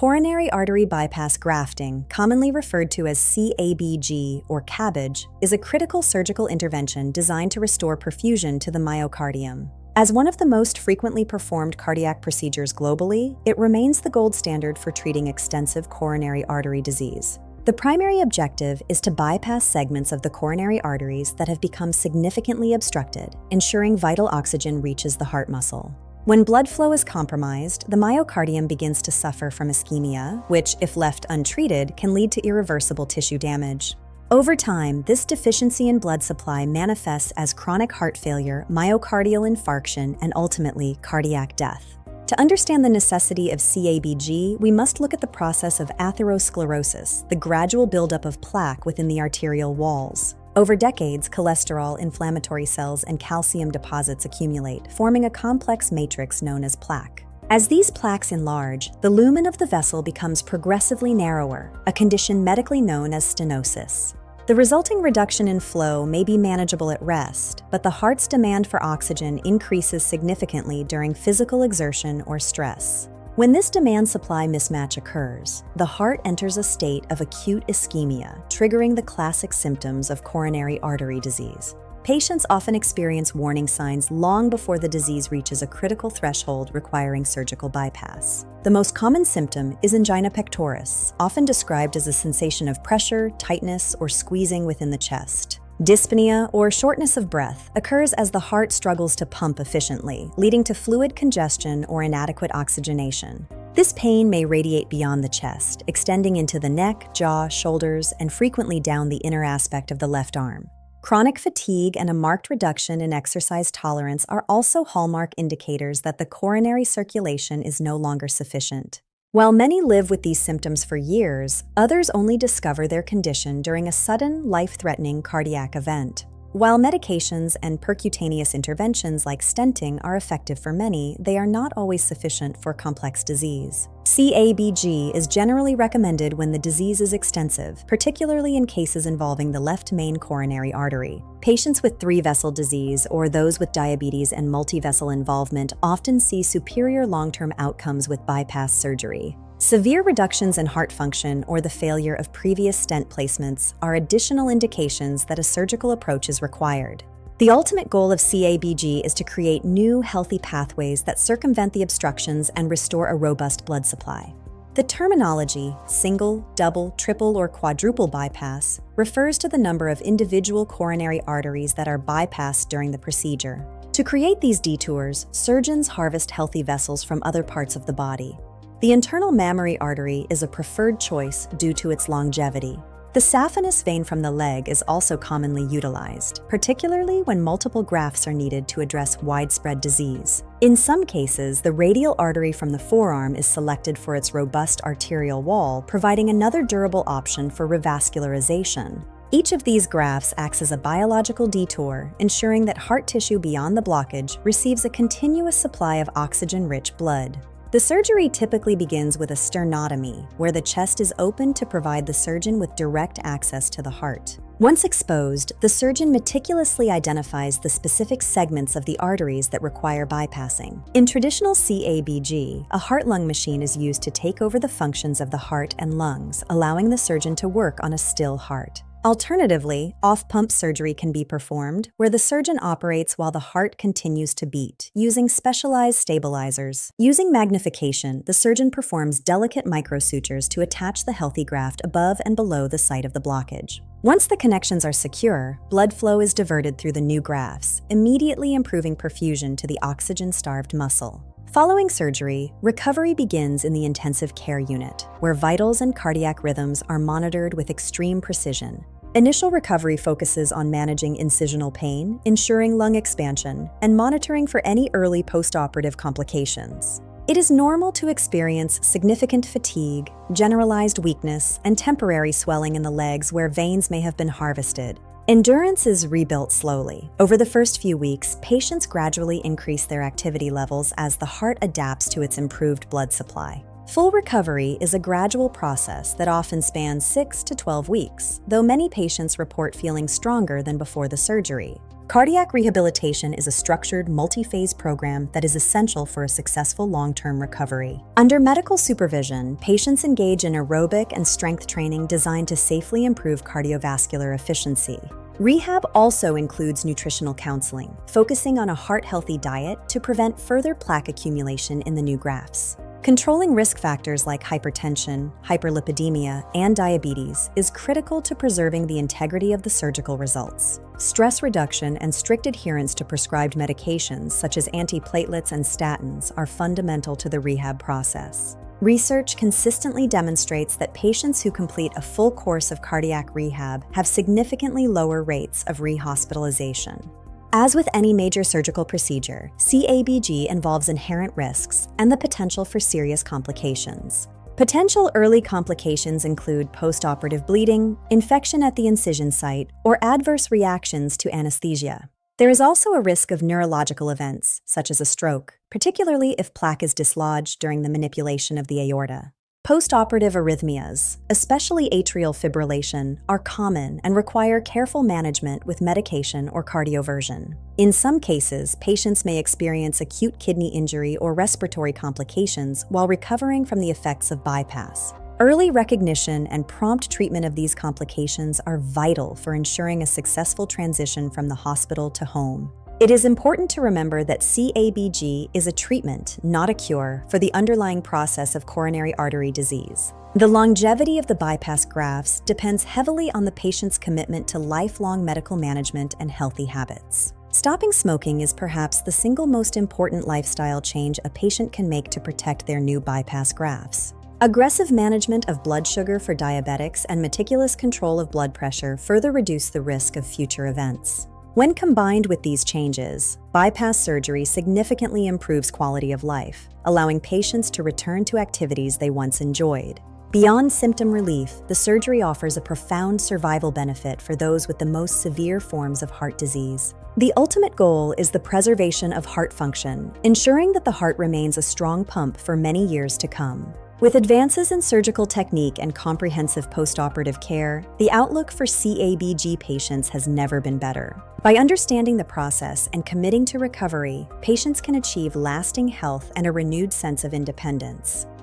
Coronary artery bypass grafting, commonly referred to as CABG or CABG, is a critical surgical intervention designed to restore perfusion to the myocardium. As one of the most frequently performed cardiac procedures globally, it remains the gold standard for treating extensive coronary artery disease. The primary objective is to bypass segments of the coronary arteries that have become significantly obstructed, ensuring vital oxygen reaches the heart muscle. When blood flow is compromised, the myocardium begins to suffer from ischemia, which, if left untreated, can lead to irreversible tissue damage. Over time, this deficiency in blood supply manifests as chronic heart failure, myocardial infarction, and ultimately cardiac death. To understand the necessity of CABG, we must look at the process of atherosclerosis, the gradual buildup of plaque within the arterial walls. Over decades, cholesterol, inflammatory cells, and calcium deposits accumulate, forming a complex matrix known as plaque. As these plaques enlarge, the lumen of the vessel becomes progressively narrower, a condition medically known as stenosis. The resulting reduction in flow may be manageable at rest, but the heart's demand for oxygen increases significantly during physical exertion or stress. When this demand-supply mismatch occurs, the heart enters a state of acute ischemia, triggering the classic symptoms of coronary artery disease. Patients often experience warning signs long before the disease reaches a critical threshold requiring surgical bypass. The most common symptom is angina pectoris, often described as a sensation of pressure, tightness, or squeezing within the chest. Dyspnea, or shortness of breath, occurs as the heart struggles to pump efficiently, leading to fluid congestion or inadequate oxygenation. This pain may radiate beyond the chest, extending into the neck, jaw, shoulders, and frequently down the inner aspect of the left arm. Chronic fatigue and a marked reduction in exercise tolerance are also hallmark indicators that the coronary circulation is no longer sufficient. While many live with these symptoms for years, others only discover their condition during a sudden, life-threatening cardiac event. While medications and percutaneous interventions like stenting are effective for many, they are not always sufficient for complex disease. CABG is generally recommended when the disease is extensive, particularly in cases involving the left main coronary artery. Patients with three-vessel disease or those with diabetes and multi-vessel involvement often see superior long-term outcomes with bypass surgery. Severe reductions in heart function or the failure of previous stent placements are additional indications that a surgical approach is required. The ultimate goal of CABG is to create new, healthy pathways that circumvent the obstructions and restore a robust blood supply. The terminology, single, double, triple, or quadruple bypass, refers to the number of individual coronary arteries that are bypassed during the procedure. To create these detours, surgeons harvest healthy vessels from other parts of the body. The internal mammary artery is a preferred choice due to its longevity. The saphenous vein from the leg is also commonly utilized, particularly when multiple grafts are needed to address widespread disease. In some cases, the radial artery from the forearm is selected for its robust arterial wall, providing another durable option for revascularization. Each of these grafts acts as a biological detour, ensuring that heart tissue beyond the blockage receives a continuous supply of oxygen-rich blood. The surgery typically begins with a sternotomy, where the chest is opened to provide the surgeon with direct access to the heart. Once exposed, the surgeon meticulously identifies the specific segments of the arteries that require bypassing. In traditional CABG, a heart-lung machine is used to take over the functions of the heart and lungs, allowing the surgeon to work on a still heart. Alternatively, off-pump surgery can be performed, where the surgeon operates while the heart continues to beat, using specialized stabilizers. Using magnification, the surgeon performs delicate microsutures to attach the healthy graft above and below the site of the blockage. Once the connections are secure, blood flow is diverted through the new grafts, immediately improving perfusion to the oxygen-starved muscle. Following surgery, recovery begins in the intensive care unit, where vitals and cardiac rhythms are monitored with extreme precision. Initial recovery focuses on managing incisional pain, ensuring lung expansion, and monitoring for any early postoperative complications. It is normal to experience significant fatigue, generalized weakness, and temporary swelling in the legs where veins may have been harvested. Endurance is rebuilt slowly. Over the first few weeks, patients gradually increase their activity levels as the heart adapts to its improved blood supply. Full recovery is a gradual process that often spans 6 to 12 weeks, though many patients report feeling stronger than before the surgery. Cardiac rehabilitation is a structured, multi-phase program that is essential for a successful long-term recovery. Under medical supervision, patients engage in aerobic and strength training designed to safely improve cardiovascular efficiency. Rehab also includes nutritional counseling, focusing on a heart-healthy diet to prevent further plaque accumulation in the new grafts. Controlling risk factors like hypertension, hyperlipidemia, and diabetes is critical to preserving the integrity of the surgical results. Stress reduction and strict adherence to prescribed medications such as antiplatelets and statins are fundamental to the rehab process. Research consistently demonstrates that patients who complete a full course of cardiac rehab have significantly lower rates of rehospitalization. As with any major surgical procedure, CABG involves inherent risks and the potential for serious complications. Potential early complications include postoperative bleeding, infection at the incision site, or adverse reactions to anesthesia. There is also a risk of neurological events, such as a stroke, particularly if plaque is dislodged during the manipulation of the aorta. Postoperative arrhythmias, especially atrial fibrillation, are common and require careful management with medication or cardioversion. In some cases, patients may experience acute kidney injury or respiratory complications while recovering from the effects of bypass. Early recognition and prompt treatment of these complications are vital for ensuring a successful transition from the hospital to home. It is important to remember that CABG is a treatment, not a cure, for the underlying process of coronary artery disease. The longevity of the bypass grafts depends heavily on the patient's commitment to lifelong medical management and healthy habits. Stopping smoking is perhaps the single most important lifestyle change a patient can make to protect their new bypass grafts. Aggressive management of blood sugar for diabetics and meticulous control of blood pressure further reduce the risk of future events. When combined with these changes, bypass surgery significantly improves quality of life, allowing patients to return to activities they once enjoyed. Beyond symptom relief, the surgery offers a profound survival benefit for those with the most severe forms of heart disease. The ultimate goal is the preservation of heart function, ensuring that the heart remains a strong pump for many years to come. With advances in surgical technique and comprehensive postoperative care, the outlook for CABG patients has never been better. By understanding the process and committing to recovery, patients can achieve lasting health and a renewed sense of independence.